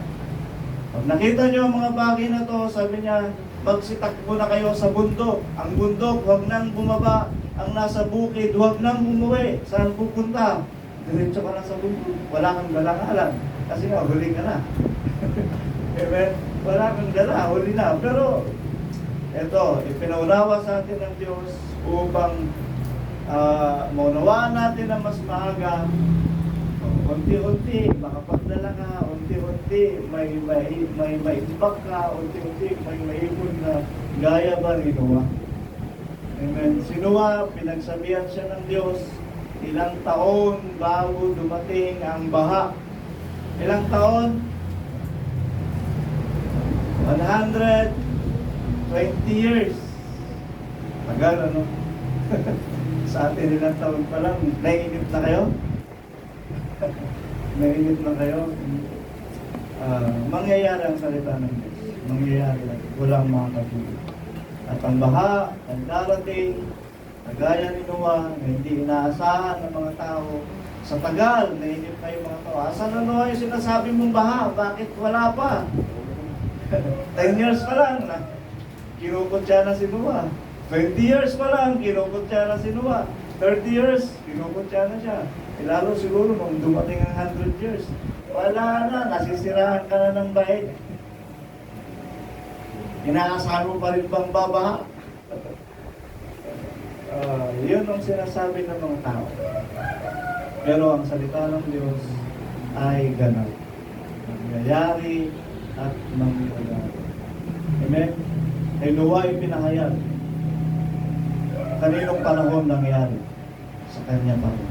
Pag nakita nyo ang mga bagay na to, sabi niya, magsitakbo na kayo sa bundok. Ang bundok, huwag nang bumaba. Ang nasa bukid, huwag nang umuwi. Saan pupunta? Diretso ka na sa bundok. Wala kang dalang-alang. Kasi nga, huli ka na. Amen? Wala kang dala, huli na. Pero, ito, ipinaunawa sa atin ng Diyos upang maunawaan natin na mas maaga. Unti-unti, makapagdala ka, unti-unti, may maibak ka, unti-unti, may maipon na gaya ba ni Noah. Amen. Si Noah, pinagsabihan siya ng Diyos, ilang taon bago dumating ang baha. Ilang taon? 120 years. Tagal, ano? Sa atin ilang taon pa lang, naiinip na kayo? Nainip na kayo? Mangyayari ang salita ng Diyos. Mangyayari lang. Walang mga katulad. At ang baha, ang darating, kagaya ni Noah, na hindi inaasahan ng mga tao, Sa tagal, nainip kayo mga tao. Asan na naman yung sinasabi mong baha? Bakit wala pa? 10 years pa lang na kinukutya na si Noah. 20 years pa lang, kinukutya na si Noah. 30 years, kinukutya na siya. Lalo siguro nung dumating ang 100 years, wala na, nasisirahan ka na ng bahay. Inaasahan mo pa rin bang babaha? Yun ang sinasabi ng mga tao. Pero ang salita ng Diyos ay ganap. Nangyayari at mangyayari. Amen? Kay Noah ay pinahayag. Kaninong panahon nangyari? Sa kanya pa rin.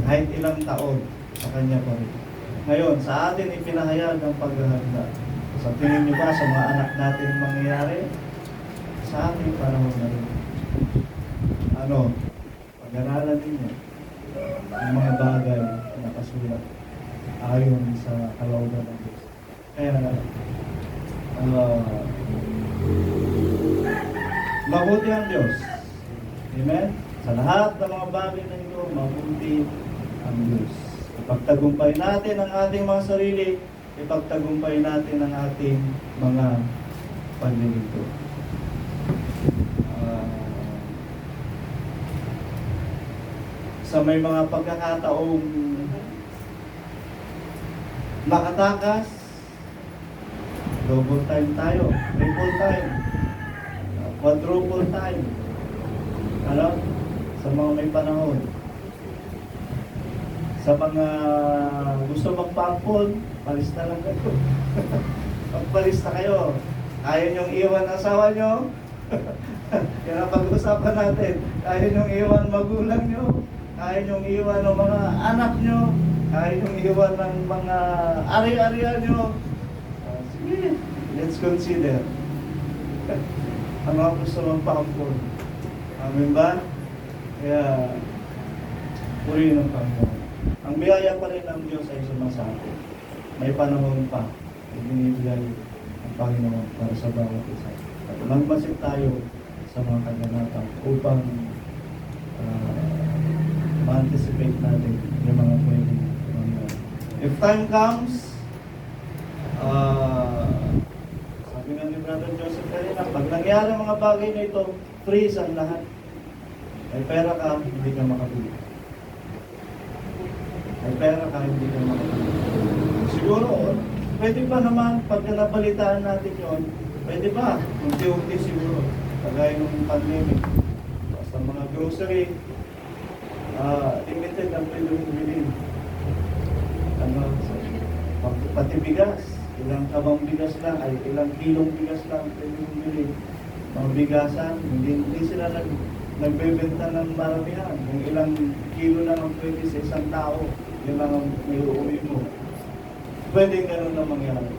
Kahit ilang taon, sa kanya pa rin. Ngayon, sa atin ipinahayag ang paghahanda. Sa tingin niyo ba sa mga anak natin mangyayari? Sa ating panahon na rin. Ano? Pag-aralan ninyo ang mga bagay na nakasulat ayon sa kalooban ng Diyos. Kaya mabuti ang Diyos. Amen? Sa lahat ng mga bagay na ito, mabuti ang Diyos. Ipagtagumpay natin ang ating mga sarili, ipagtagumpay natin ang ating mga paglilingkod. Sa may mga pagkakataong nakatakas, double time tayo, triple time, quadruple time. Alam? Sa mga may panahon. Sa mga gusto magpampon, palis na lang kayo. Pagpalis na kayo, kaya niyong iwan ang asawa niyo. Kaya pag-usapan natin, kaya niyong iwan magulang niyo, kaya niyong iwan ng mga anak niyo, kaya niyong iwan ng mga ari-arian niyo. Sige, let's consider. Ang mga gusto magpampon. Amen ba? Kaya, purihin ng Panginoon. Ang biyaya pa rin ng Diyos ay sumasabi. May panahon pa na binibigay ang Panginoon para sa bawat isa. At magmasid tayo sa mga kaganapang upang ma-anticipate natin yung mga pwedeng mangyari. If time comes, sabi nga ni Brother Joseph kanina, pag nangyari ang mga bagay na ito, freeze ang lahat. May pera ka, hindi ka makabili. May pera ka, hindi ka makabili. Siguro, pwede ba naman, pagka nabalitaan natin yon, pwede ba? Unti-unti siguro, kagaya ng pandemic. Basta mga grocery, limited ang pwede mong bilhin. Pati bigas, ilang kabang bigas lang, ay ilang kilong bigas lang pwede mong bilhin. Mga bigasan, hindi sila nagbebenta ng maramihan. Yung ilang kilo lang ang pwede sa isang tao, yun lang ang may uuwi mo. Pwede ganun na mangyari.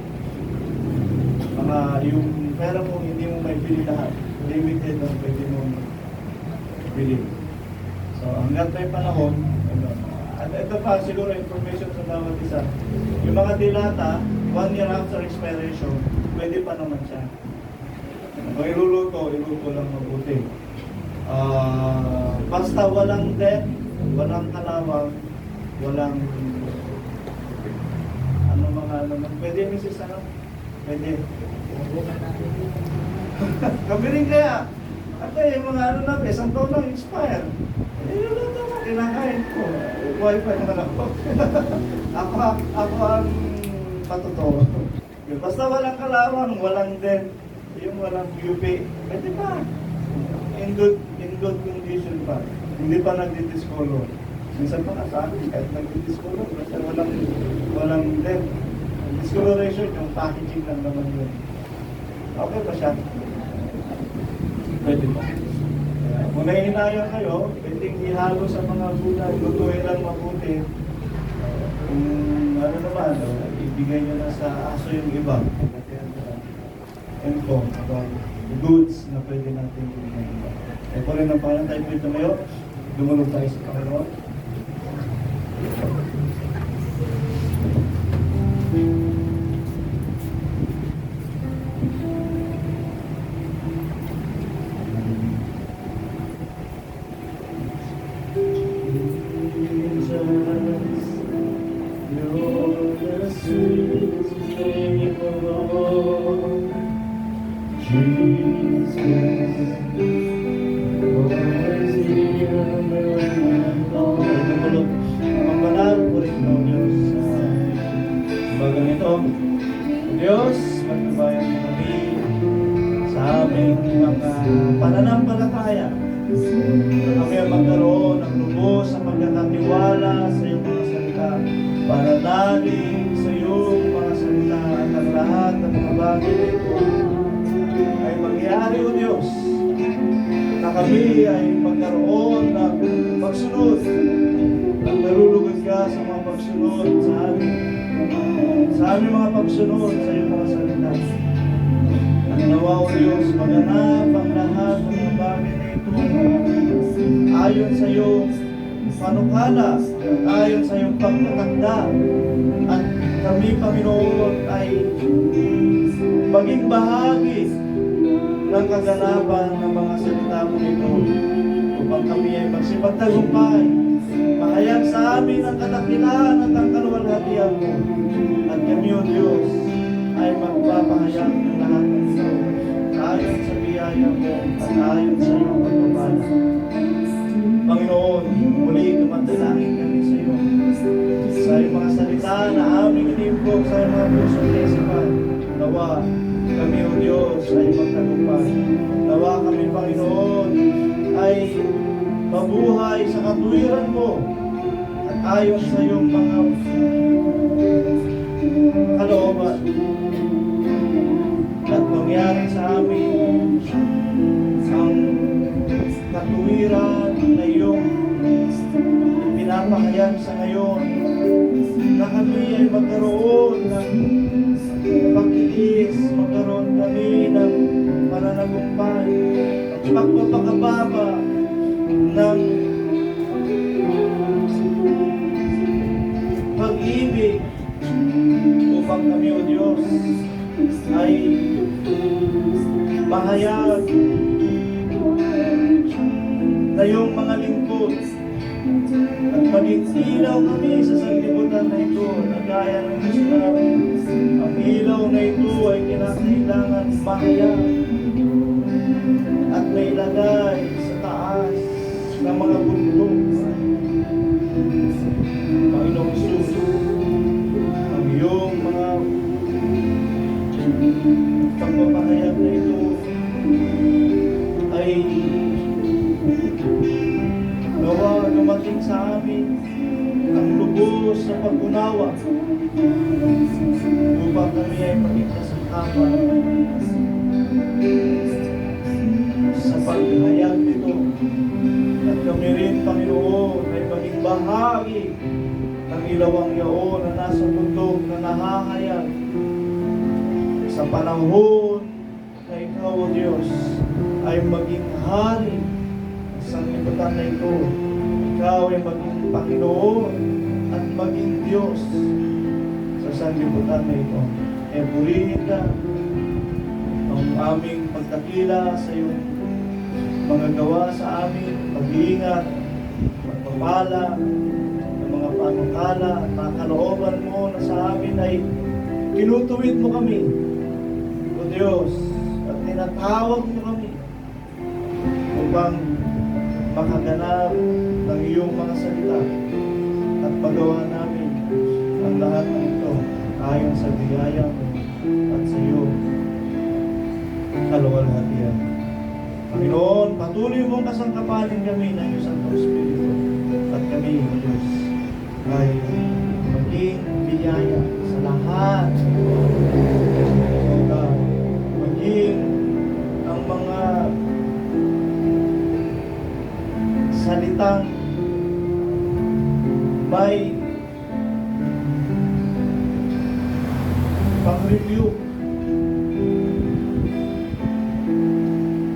Yung pera mo, hindi mo may bili lahat. Limited ang pwede mong bili. So, hanggang tayo panahon, at ito pa siguro information sa bawat isa. Yung mga dilata, 1 year after expiration, pwede pa naman siya. Kung iluluto lang mabuti. Basta walang debt, walang kalawang, walang pwede misis pwede. Kami rin kaya. At yung mga isang taon lang expire. Yun lang naman, kinakain ko. Wi-Fi naman ako. ako ang patotoo. Basta walang kalawang, walang debt, yung walang UP, pwede pa. In good condition pa. Hindi pa nagdi-discolor. Minsan pa nasabi, kahit nagdi-discolor, basta walang debt. Discoloration, yung packaging lang naman yun. Okay pa siya? Pwede pa. Kung nahihinayan kayo, pwedeng ihalo sa mga gulay, lutuin lang mabuti. Kung naman, ibigay nyo na sa aso yung iba. Info about goods na pwede natin ibigay. E po rin ang pangalan tayo po tumayo, dumulog tayo sa Panginoon. pananampalataya. Na kami ang magkaroon ng lubos sa pagkakatiwala sa iyong mga salita. Para namin sa iyong mga salita at ang lahat ng mga bagay na ito ay mangyari, O Diyos, na kami ay magkaroon ng pagsunod at nalulugod ka sa mga pagsunod sa aming mga pagsunod sa iyong mga salita. At nawa, O Diyos, maganap ang lahat ng mga bagay na ito ayon sa iyong panukala at ayon sa iyong pagtatagda. At kami, Panginoon, ay maging bahagi ng kaganapan ng mga salita mo nito upang kami ay magsipagtagumpay, mahayag sa amin ang kadakilaan at ang kaluwalhatian mo. At kami, O Diyos, ay magpapahayag ng lahat ng ito ayon sa biyaya mo at ayon sa iyong pagpapala. Panginoon, muli dumadalangin kami sa iyo sa iyong mga salita na aming inimpog sa iyong mga puso at isipan. Nawa kami, O Diyos, ay magtagumpay. Nawa kami, Panginoon, ay mabuhay sa katuwiran mo at ayon sa iyong mga kalooban. At mangyari sa amin ang katuwiran na iyong pinapahayag sa ngayon, na kami ay magkaroon ng pagtiis, magkaroon kami ng pananagumpay at pagpapakababa ng pag-ibig upang kami, O Diyos, ay mahayag na iyong mga lingkod at maging ilaw kami sa sanlibutan na ito na gaya ng Islam. Ang ilaw na ito ay kinakailangan mahayag at may lagay sa taas ng mga bundok. Panginoong Jesus, ang iyong mga pagpapahayag na ito ay nawa dumating sa amin ang lubos sa pag-unawa upang kami ay maging kasangkapan sa paghayag nito. At kami rin, Panginoon, ay maging bahagi ng ilawang yaon na nasa bundok na nahahayag sa panahon na ikaw, O Diyos, ay maging hari sa sanlibutan na ito. Ikaw ay maging Panginoon at maging Diyos sa sanlibutan na ito. E purihin ka ang aming pagdakila sa iyong mga gawa sa amin, pag-iingat, pagpapala, ng mga panukala at mga kalooban mo na sa amin ay tinutuwid mo kami, O Diyos, at tinatawag mo kami upang makaganap ng iyong mga salita at magawa namin ang lahat ng ito ayon sa biyaya mo at sa iyong kaluwalhatian. Panginoon, patuloy mong kasangkapaling kami ng iyong Santong Espiritu at kami, O Diyos, ay maging biyaya sa lahat o God, maging ang mga salitang may pang-review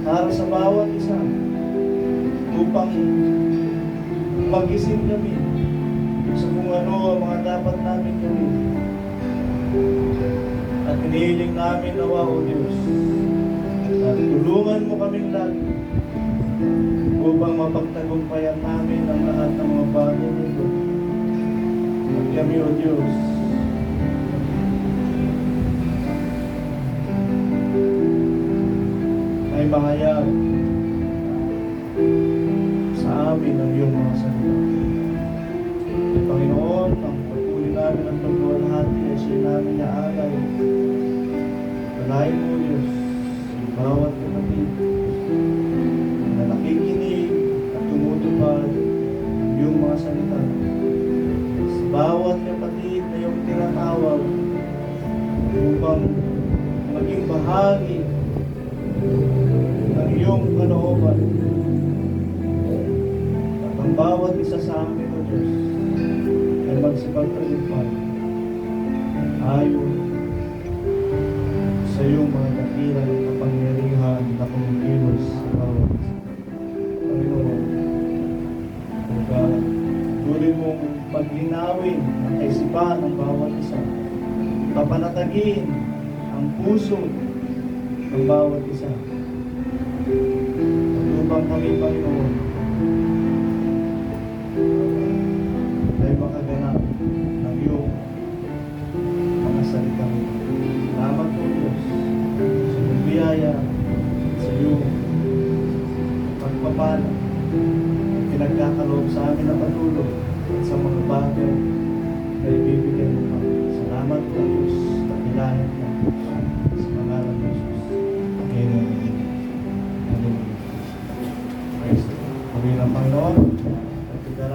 para sa bawat isa upang magising kami sa kung ano ang mga dapat namin gawin. At hinihiling namin nawa, O Diyos, at tulungan mo kaming lagi upang mapagtagumpayan namin ang lahat ng mga bagay nito. At kami, O Diyos, ay mahayag sa amin ang iyong mga salita. Panginoon, ang pagpuli namin ang pagluwalhati ay siya namin naagay. Palain mo, Diyos, ang bawat kapatid bawat isa sa amin, O Diyos, ay magsipagtagumpay ayon sa iyong mga dakilang kapangyarihan na kumikilos sa bawat isa. Panginoon, tuloy mong paglinawin ang kaisipan ng bawat isa, papanatagin ang puso ng bawat isa. Upang kami, Panginoon, ay makaganap ng iyong mga salitang ito. Salamat po, Diyos, sa iyong biyaya, sa iyong pagpapala, pinagkakaloob sa amin na patuloy at sa mga bagay na ibig